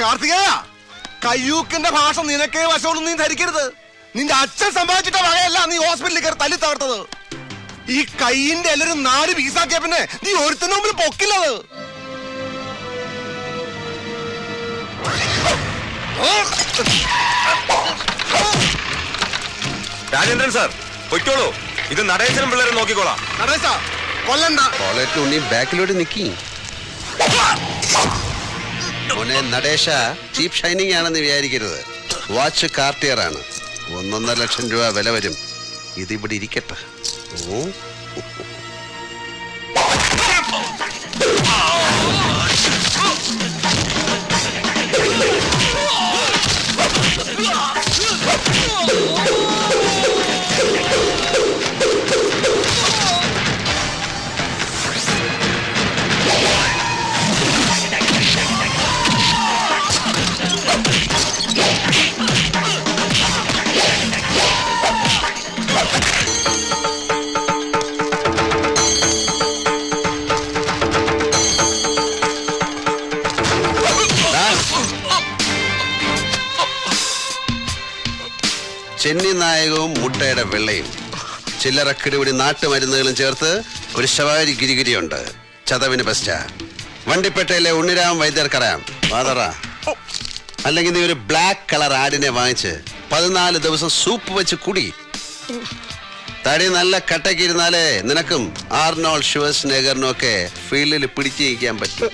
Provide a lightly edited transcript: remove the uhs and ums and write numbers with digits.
കാർത്തികേയ, കയ്യൂക്കിന്റെ ഭാഷ നിനക്കേ വശമുള്ളൂ, നീ ധരിക്കരുത്. നിന്റെ അച്ഛൻ സമ്പാദിച്ചിട്ട വകയല്ല നീ ഹോസ്പിറ്റലിൽ കയറി തല്ലി തകർത്തത്. ഈ കൈയിന്റെ എല്ലാരും 4 പീസാക്കിയ പിന്നെ നീ ഒരുത്തന്റെ മുമ്പിൽ പൊക്കില്ലത്. രാജേന്ദ്രൻ സാർ പൊയ്ക്കോളൂ, ഇത് നടേശനും പിള്ളേരെ നോക്കിക്കോളാം. നടേശ കൊല്ലണ്ട. ബാക്കിലോട്ട് നിക്കി മോനെ. നടേശ ചീപ്പ് ഷൈനിങ് ആണെന്ന് വിചാരിക്കരുത്. വാച്ച് കാർട്ടിയർ ആണ്. 1.5 ലക്ഷം രൂപ വില വരും. ഇതിവിടെ ഇരിക്കട്ടെ. ചെന്നി നായകവും മുട്ടയുടെ വെള്ളയും ചില്ലറക്കിടിപിടി നാട്ടുമരുന്നുകളും ചേർത്ത് ഒരു ശവാരി ഗിരിഗിരിയുണ്ട്. ചതവിന് ബെസ്റ്റാ. വണ്ടിപ്പേട്ടയിലെ ഉണ്ണിരാം വൈദ്യർക്കറിയാം. വാതറ. അല്ലെങ്കിൽ നീ ഒരു ബ്ലാക്ക് കളർ ആടിനെ വാങ്ങിച്ച് 14 ദിവസം സൂപ്പ് വെച്ച് കുടി. തടി നല്ല കട്ടക്കിരുന്നാലേ നിനക്കും ആർണോൾഡ് ഷ്വാസ്നെഗറിനും ഒക്കെ ഫീൽഡിൽ പിടിച്ചു നിൽക്കാൻ പറ്റും.